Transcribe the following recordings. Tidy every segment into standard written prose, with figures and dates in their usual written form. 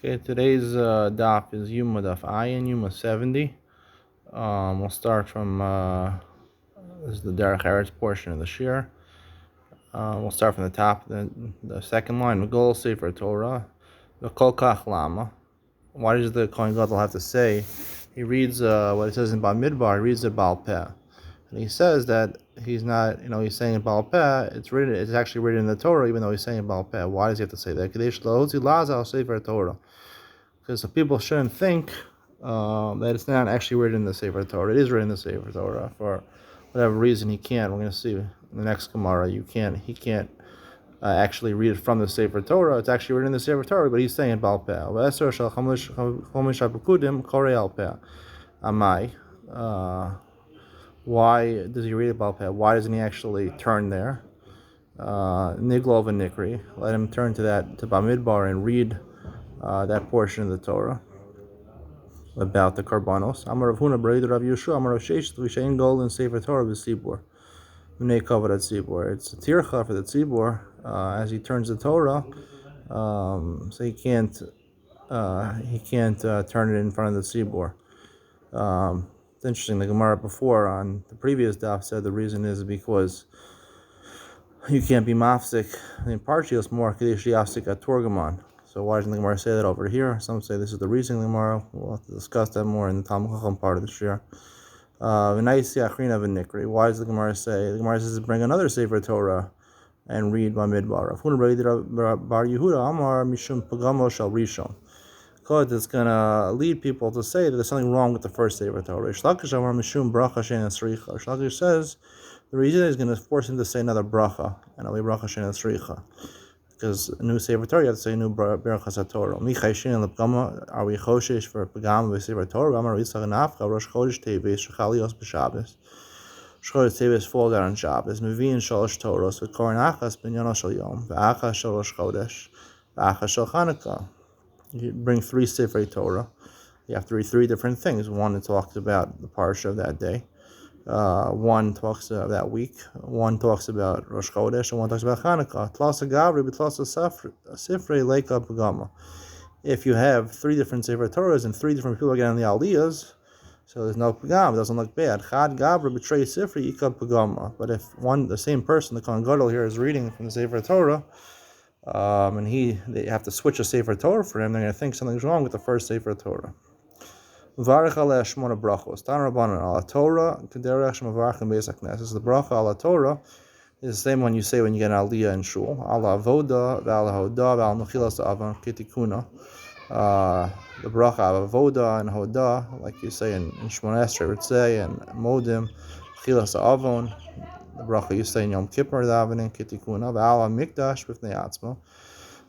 Okay, today's daf is Yoma daf Ayin, Yoma 70. We'll start from this is the Derech Eretz portion of the Shir. We'll start from the top, the second line. Megol Sefer Torah, the Kol Kach Lama. Why does the Kohen Gadol have to say? He reads what it says in Bamidbar. He reads it Baal Peh, and he says that he's not, he's saying it Baal Peh. It's actually written in the Torah, even though he's saying it Baal Peh. Why does he have to say that? Kadesh Lo Hotzi Lazal Sefer Torah. Because the people shouldn't think that it's not actually written in the Sefer Torah. It is written in the Sefer Torah. For whatever reason, he can't. We're going to see in the next Gemara. He can't actually read it from the Sefer Torah. It's actually written in the Sefer Torah, but he's saying it Baal Peh. Amai. Why does he read it Baal Peh? Why doesn't he actually turn there? Niglov and Nikri. Let him turn to Bamidbar and read that portion of the Torah about the Karbanos. Amar Rav Huna B'Reid Rav Yeshua Amar Rav Sheish L'Vishayin Gol in Sefer Torah B'Tzibur B'nei Kavod Tzibur. It's a tircha for the Tzibur as he turns the Torah, so he can't turn it in front of the Tzibur. It's interesting. The Gemara before on the previous daf said the reason is because you can't be mafsik in partials more kadesh yafsik at Torgamon. So why doesn't the Gemara say that over here? Some say this is the reason the Gemara. We'll have to discuss that more in the Talmud Chacham part of the Shir. Why does the Gemara say? The Gemara says bring another Sefer Torah and read Bamidbar. Bar Yehuda Amar Mishum Pagamo Shal Rishon. Because it's going to lead people to say that there's something wrong with the first Sefer Torah. Shlakish Amar Mishum Bracha Shein Esricha. Shlakish says the reason is going to force him to say another bracha, and it'll be Bracha Shein Esricha. Because a new Sefer Torah, you have to say a new Berachas HaTorah. Michai Shin and Lepgama, are we Choshesh for Pagam with Sefer Torah? Amar Yitzchak Nafcha, Rosh Chodesh Teves, Shechalios B'Shabbos. Chodesh Teves falls out on Shabbos. Mevi and Shalosh Toros, with Korin Achas, Binyono Shal Yom, V'Achas Shalosh Chodesh, V'Achas Shal Chanukah. You bring three Sefer Torah. You have to read three different things. One that talks about the parsha of that day. One talks about that week, one talks about Rosh Chodesh, and one talks about Chanukah. Tlasa Gavri, Tlasa Sifrei, Leika Pagama. If you have three different Sefer Torahs and three different people getting the Aliyahs, so there's no Pagam, it doesn't look bad. Chad Gavri, betray Sifrei, Ika Pagama. But if the same person, the Kohen Gadol here, is reading from the Sefer Torah, and they have to switch a Sefer Torah for him, they're going to think something's wrong with the first Sefer Torah. Varech aleh shmona brachos. Tan Rabbanan ala Torah k'derech shemavarach in Beis HaKnesses. The bracha ala Torah is the same one you say when you get an aliyah in shul. Ala avoda, v'ala hoda, v'ala mechilas avan kitikuna. The bracha ala avoda and hoda, like you say in Shmona Esrei, Ritzei, and Modim, mechilas avon. The bracha you say in Yom Kippur, davening kitikuna. V'ala mikdash b'fnei atzmo.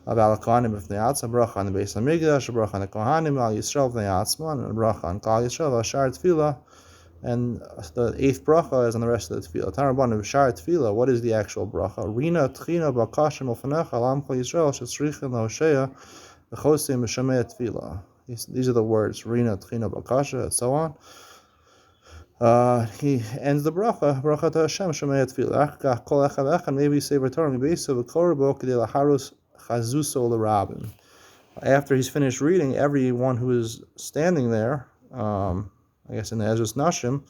About the Kohanim b'fnei atzma, bracha on the Beis Hamikdash, bracha on the Kohanim, al Yisrael b'fnei atzma, and a bracha on Kal Yisrael, Shar Tefillah, and the eighth bracha is on the rest of the Tefillah. Tanarabban of Shar Tefillah, what is the actual bracha? Rina Tchina Bakashim Ulfanecha, Alam Kal Yisrael, Shetzrichin Lahoshea, V'chosim B'Shamei Tefillah. These are the words, Rina Tchina Bakasha, and so on. He ends the bracha to Hashem, Shemei Tefillah. Kach Kol Echad Echad, maybe Sefer Torah, Mibeisa V'Korbo, K'dei Laharus Chazuso l'Rabin. After he's finished reading, everyone who is standing there, I guess in the Ezras Nashim,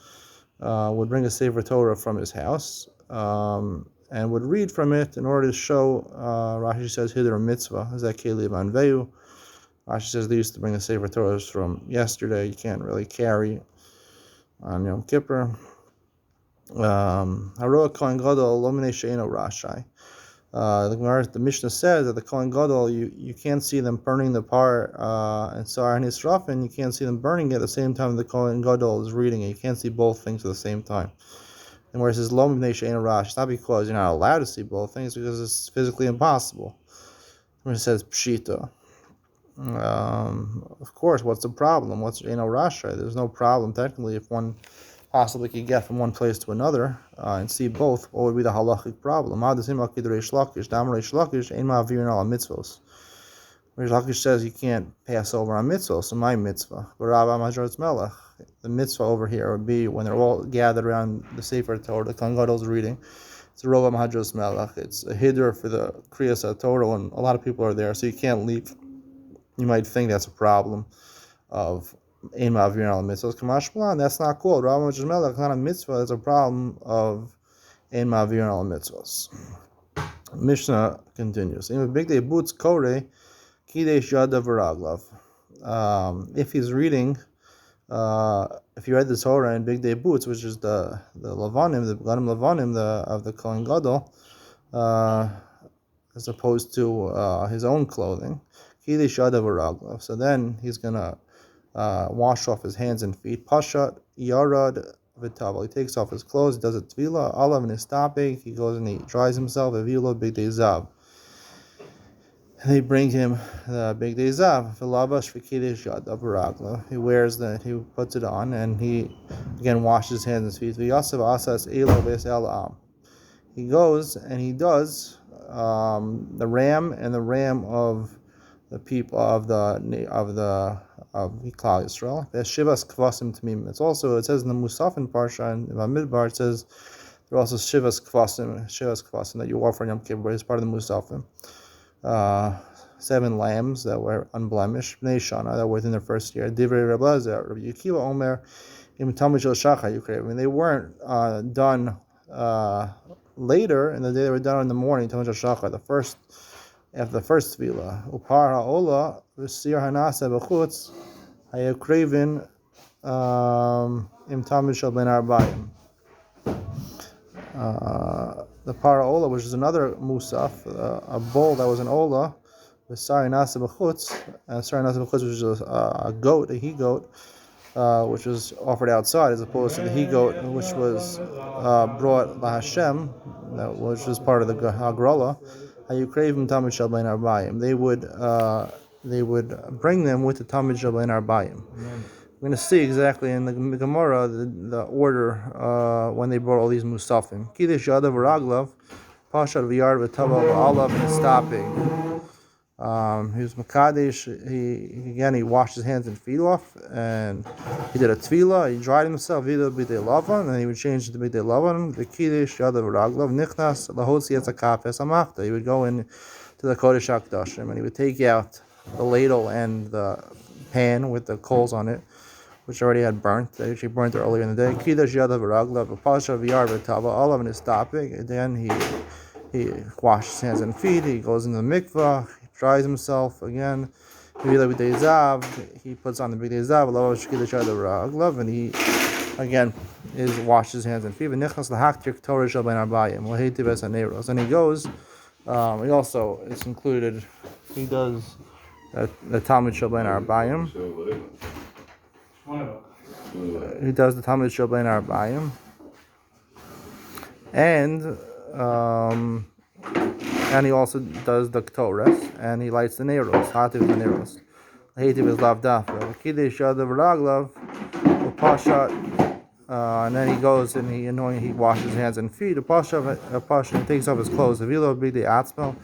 would bring a Sefer Torah from his house and would read from it in order to show. Rashi says Hiddur Mitzvah, Zekeli Vanveu. Rashi says they used to bring the Sefer Torahs from yesterday. You can't really carry on Yom Kippur. Haroah Kohen Gadol Lomine She'eno Rashai. The Mishnah says that the Kohen Gadol, you can't see them burning the par and Sar and Hisrafin, you can't see them burning it at the same time the Kohen Gadol is reading it. You can't see both things at the same time. And where it says Lo Mivnei She'ein Rash, it's not because you're not allowed to see both things, because it's physically impossible. When it says Pshita. Of course, what's the problem? What's She'ein Rash? There's no problem technically if one possibly could get from one place to another and see both. What would be the halachic problem? Reish Lakish says you can't pass over on mitzvah, so my mitzvah. The mitzvah over here would be when they're all gathered around the Sefer Torah, the Kohen Gadol's reading. It's a Rova Mahadros Melech. It's a hiddur for the Kriyas Torah when a lot of people are there, so you can't leave. You might think that's a problem of Ein Ma'avirin al Mitzvahs Kamashmalan. That's not called Rabban Melech. Not a mitzvah. It's a problem of Ein Ma'avirin al Mitzvahs. Mishnah continues. In a big day boots kore kidesh yada v'raglav. If he's reading, if you read the Torah in Big Day Boots, which is the Lavanim, the Ganim Lavanim of the Kohen Gadol, as opposed to his own clothing, kidesh yada v'raglav. So then he's gonna wash off his hands and feet. Pashat yarad v'tavel. He takes off his clothes. He does a tvila. Alav nistapik. He goes and he dries himself. Avilo Big Day Zav. They bring him the Big Day Zav. V'lavash v'kidesh yad v'ragla. He wears that. He puts it on, and he again washes his hands and feet. V'yasav asas elo v'esel am. He goes and he does the ram and the ram of the people of Klal Yisrael. There's Shivas Kvasim Tamim. It says in the Musafin Parsha and in Midbar, it says there are also Shivas Kvasim that you offer in Yom Kippur. It's part of the Musafin. 7 lambs that were unblemished, Bnei Shana, that were within their first year. Divrei Rabbi Lezer, Rabbi Yekiva Omer, Im Talmud Shel Shachar Yukrev. I mean, they weren't done later in the day; they were done in the morning. Talmud Shel Shachar, after the first tvila. Upar ha'ola v'sir hanasa b'chutz hayukrevin im Talmud Shel Ben Arbayim. The paraola, which is another musaf, a bowl that was an ola, with sari nasa b'chutz, which is a goat, a he-goat, which was offered outside, as opposed to the he-goat, which was brought la Hashem, which was part of the hagrala. Hayukrevim Talmud Shel Ben Arbayim. They would bring them with the Talmud Shel Ben Arbayim. We're going to see exactly in the Gemara the order when they brought all these musafim. Kidesh yada v'raglav, pashat v'yar v'tava v'alav v'stapig. He was makadesh. He washed his hands and feet off, and he did a tvila. He dried himself. He did b'dei lavan, and then he would change it to b'dei lavan. The kidesh yada v'raglav nichnas lahotzi etzakafes amachta. He would go in to the kodesh hakdashim, and he would take out the ladle and the pan with the coals on it, which already had burnt. They actually burnt it earlier in the day. Kidesh yada v'raglav, pasha v'yar v'tava, all of it is topic. And then he washes his hands and feet. He goes into the mikvah. He dries himself again. He puts on the Big Day Zav, kidesh yada v'raglav, and he again washes his hands and feet. V'nichnas lahaktir Torah shel ben arbayim l'heitiv es haneros. And he goes. He also it's included. He does the Talmud shel ben arbayim. He does the Talmud Shel Ben Arbayim, and he also does the Ktores, and he lights the Neros, Hativ the Neros. Hativ is lavdaf. Kidesh yada v'raglav, pashat, and then he goes and he washes his hands and feet. A pashat, he takes off his clothes. Avilo b'dei atzmo,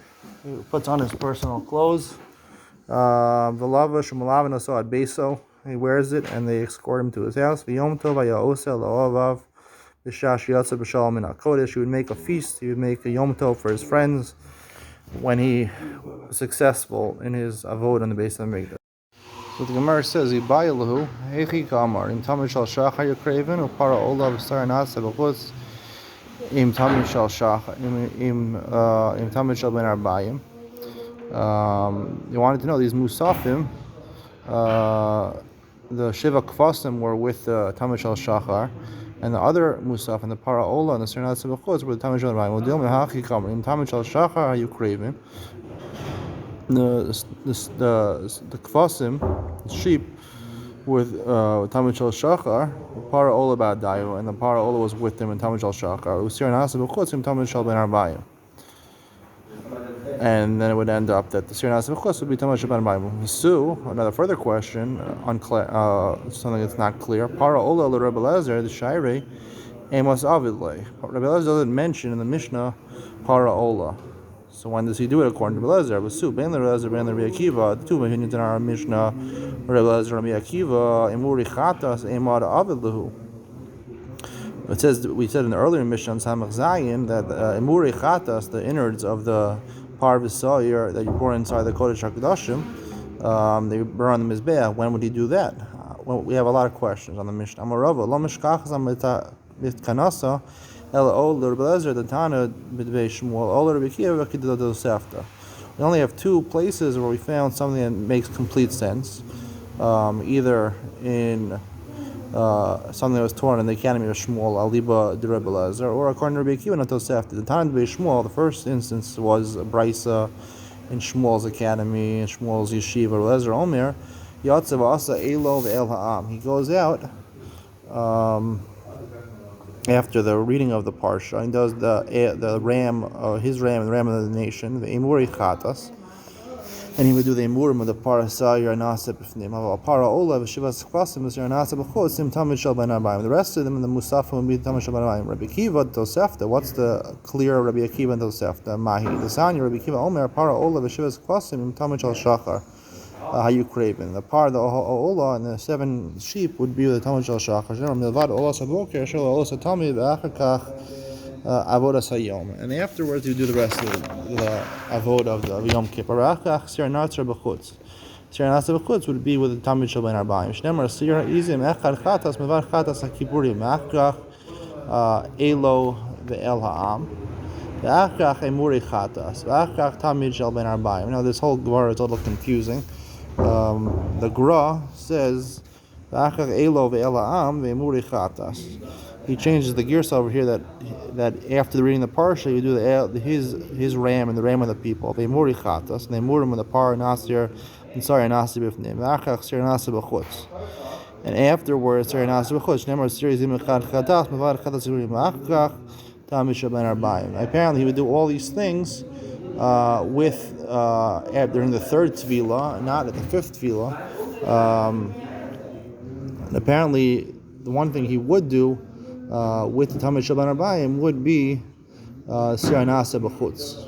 he puts on his personal clothes. V'lava shemalav naso ad beso. He wears it, and they escort him to his house. He would make a feast. He would make a Yom Tov for his friends when he was successful in his avod on the base of the Mikdash. So the Gemara says, "Ibayalahu hechi kamar im tamid shal shachar yukreven upara olav saranasa b'chutz im tamid shal shachar im tamid shal ben arbayim." You wanted to know these musafim. The Shiva Kvasim were with the Talmud Shel Shachar, and the other Musaf and the Paraola and the Sernat Sebechutz were the Talmud Shel Arbayim. Udil mehachi kamar in Talmud Shel Shachar hayukrevim. The Kvasim, the sheep, with Talmud Shel Shachar, the Paraola ba'adayu, and the Paraola was with them in Talmud Shel Shachar. Usernat Sebechutz in Talmud Shel Ben Arbayim. And then it would end up that the Sir Nasa B'chus would be Talmud Shel Ben Arbayim. So, another further question, something that's not clear. Para Ola Rabbi Lezer, the Shairei, Amos Avidle. Rabbi Lezer doesn't mention in the Mishnah Para Ola. So when does he do it according to Rabbi Lezer? Basu, Ben Rabbi Lezer, Ben Rabbi Akiva. The two opinions in our Mishnah, Rabbi Lezer, Rabbi Akiva, Emuri Chatas, Emad Avidlahu. It says, we said in the earlier Mishnah on Samach Zayin that Emuri Chatas, the innards of the Parvis Sawyer that you pour inside the Kodesh HaKadoshim, They burn the mizbeach. When would he do that? Well, we have a lot of questions on the Mishnah. Amarava lo mishkach mitkanasa el ol Rabbi Eliezer the Tana b'dvei Shmuel ol Rabbi Akiva v'kidul dosefta. We only have two places where we found something that makes complete sense, either in something that was torn in the academy of Shmuel aliba de Rabbi Eliezer, or according to Rabbi Akiva and Tosefta. The Tana b'dvei Shmuel, the first instance was a brisa in Shmuel's academy, in Shmuel's yeshiva. Rabbi Eliezer Omer Yatzav Asa Elo ve'el ha'am. He goes out after the reading of the parsha and does the ram, his ram, and the ram of the nation, the emuri chatas, and he would do the emurim of the parasa yarnasa b'fnim. Para ola v'shivas chvasim yarnasa b'chosim tamid shel ben arbaim. The rest of them, the musafim would be tamid shel ben arbaim. Rabbi Akiva Tosefta. What's the clear Rabbi Akiva and Tosefta? Mahi the Sanya Rabbi Akiva Omer para ola v'shivas chvasim tamid shel shachar. How you craving? The par the ola and the 7 sheep would be the tamid shel shachar. Milvad ola saboker shel ola satami v'achakach avodas hayom. And afterwards you do the rest of the avod of Yom Kippur. Achach sir natzer b'chutz. Sir natzer b'chutz would be with the tamid shel ben arbaim. Shnemar sir izim echad chatas mevar chatas hakipurim achach elo ve'el ha'am. V'achach emuri chatas. V'achach tamid shel ben arbaim. Now this whole Gemara is a little confusing. The Gra says, "V'achach elo ve'el ha'am ve'emuri chatas." He changes the gears over here that after the reading the parsha, you do his ram and the ram of the people. Ve'emuri chatas, and they emurim with the par nasir and sari nasir b'fnim. V'achach sir nasir b'chutz. And afterwards, sir nasir b'chutz. Nemar sir zim echad chatas mevad chatas emurim. V'achach tamid shel ben arbaim. Apparently, he would do all these things during the third tefillah, not at the fifth tefillah. And apparently, the one thing he would do with the tamid shel ben arbaim would be sir nasa b'chutz.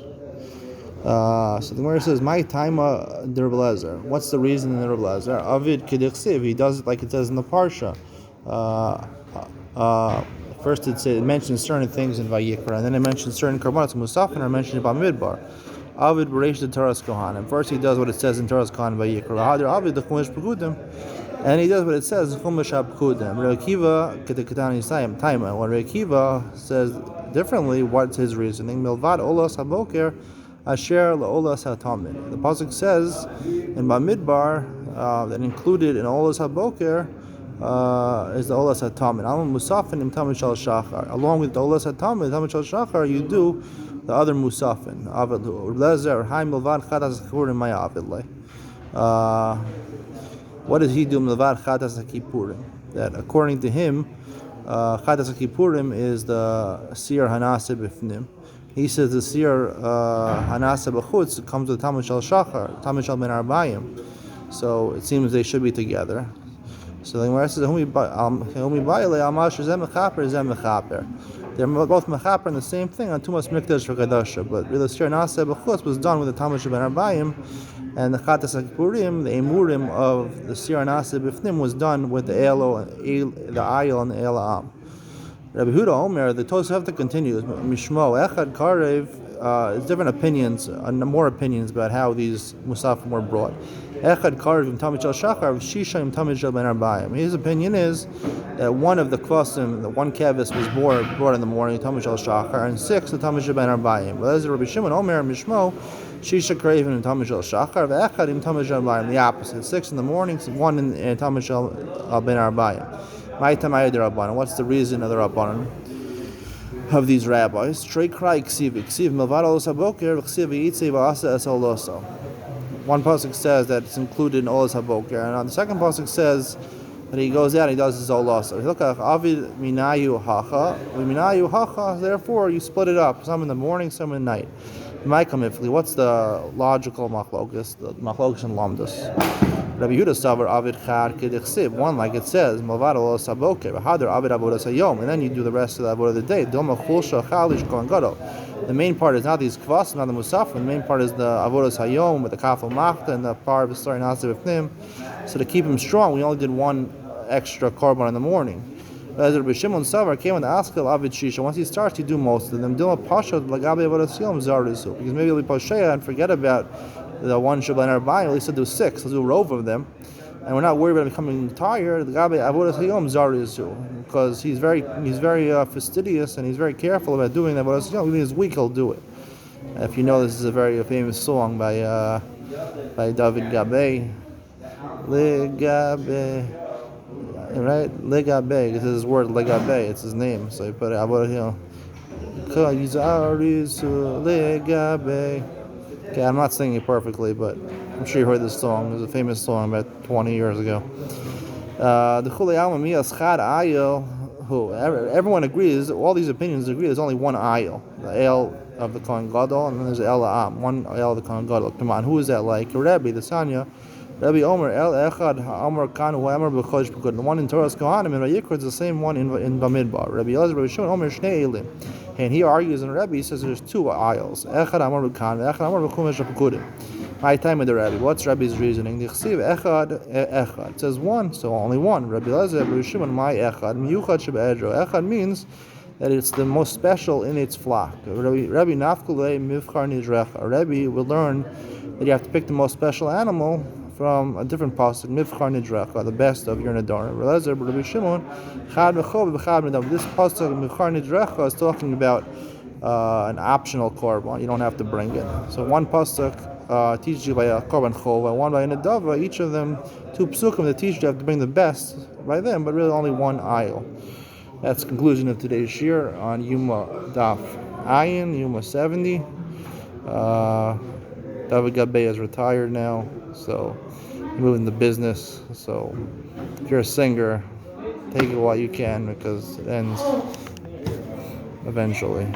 So the Gemara says, "My taima de Rabbi Eliezer." What's the reason in the Rabbi Eliezer? Avid kedichsiv. He does it like it says in the parsha. First it mentions certain things in Vayikra, and then it mentions certain karbanos musafin are mentioned in Bamidbar. Avid b'reish the Torah's Kohanim. First he does what it says in Torah's Kohanim Vayikra. Avid the Chumash Pegudim, and he does what it says in Chumash HaPekudim. Rabbi Akiva ketekatani sayim taima. When Rabbi Akiva says differently, what's his reasoning? Milvad olas haboker asher laolas hatamid. The pasuk says in Bamidbar that included in olas haboker is the olas hatamid. Alam musafin im tamid shal shachar. Along with the olas hatamid, tamid shal shachar, you do the other musafin. Avid lezer hay milvad chatas kippurim maya avidle. What does he do? Milvad chatas kippurim. That according to him, chatas kippurim is the sir hanase b'fnim. He says the sir hanase b'chutz comes with tamid shal shachar, tamid shal ben arbaim. So it seems they should be together. So the Gemara says, they're both mechaper in the same thing on Tumas Mikdash for Kadasha, but really Sir Naseh B'chutz was done with the Tamid shel ben arbaim, and the Chatas HaKippurim, the emurim of the Sir Naseh B'fnim was done with the ayil and the el ha'am. Rabbi Huda Omer, the Tosefta continues, Mishmo Echad Karev, different opinions, more opinions about how these musafim were brought. Echad Karev im Tamid shel Shachar, Shisha im Tamid shel ben arbaim. His opinion is that one of the kvasim, the one kevis was brought in the morning, Tamid shel Shachar, and 6 the Tamid shel ben arbaim. But as Rabbi Shimon Omer Mishmo, Shisha Karev im Tamid shel Shachar, ve'echad im Tamid shel ben arbaim. The opposite, 6 in the morning, 1 in Tamid shel ben arbaim. What's the reason of the Rabbanan of these rabbis? One pasuk says that it's included in Olas HaBoker, and on the second pasuk says that he goes out and he does his Olasa. Therefore you split it up, some in the morning, some in the night. What's the logical machlokus? The machlokus and lamdas. Rabbi Yehuda Savar Avid Char Kedichsiv. One, like it says, Malvad Olos HaBoker, V'hader Avid Avodas Hayom, and then you do the rest of the Avodah of the day. Doma Chulsha Chalish Kohen Gadol. The main part is not these kvas, not the musaf. The main part is the Avodas Hayom with the Kafel Machta and the part of the Sari Nasiv Ifnim. So to keep him strong, we only did one extra korban in the morning. As Rabbi Shimon Savar came on the Askel Avid Shisha. Once he starts, you do most of them. Dilma Pasha Lagabe Avodas Hayom Zarisu, because maybe he'll be Pasha and forget about the one Shabbat Arba'in, at least to do 6. Let's do a rove of them. And we're not worried about becoming tired. The Gabi Avodas Hayom Zarizu, because he's very fastidious and he's very careful about doing that. But even his week he'll do it. If you know, this is a very famous song by David Gabe. Legabe, right? Legabe. This is his word. Legabe. It's his name. So he put it. Avodas Hayom Zarizu Legabe. Okay, I'm not singing it perfectly, but I'm sure you heard this song. It was a famous song about 20 years ago. The Chulei Alma Mias Chad Ayel, who everyone agrees, all these opinions agree, there's only one Ayel, the El of the Kohen Gadol, and then there's El Am, one El of the Kohen Gadol. Come on, who is that like? Rebbe, the Sanya, Rebbe Omer, El Echad, Omer Kanu, Omer B'Chodesh B'Gud. The one in Torah's Kohanim, and Vayikra is the same one in Bamidbar. Rebbe Elazar, Rebbe Shimon, Omer Shnei Elim. And he argues in Rebbe, he says there's two aisles. Echad Amar B'Kan, Echad Amar B'Chumesh B'Kudim. My time with the Rebbe. What's Rebbe's reasoning? The Chsiv Echad Echad. It says one, so only one. Rebbe Elazar, Rebbe Shimon, my Echad. Miyuchad Sheb'Edro. Echad means that it's the most special in its flock. Rebbe Nafkulei Mivchar Nidrecha. Rebbe will learn that you have to pick the most special animal from a different pasuk, Mivchar Nidrecha, the best of your Nadarim. Rebbe Shimon, Chad V'Chov V'Chad Nadarim. This pasuk, Mivchar Nidrecha, is talking about an optional korban. You don't have to bring it. So one pasuk teaches you by a korban chova, one by a nedava. Each of them, two psukim that teach you have to bring the best by them, but really only one aisle. That's the conclusion of today's shir on Yoma Daf Ayin, Yoma 70. David Gabe is retired now, so moving the business. So if you're a singer, take it while you can, because it ends eventually.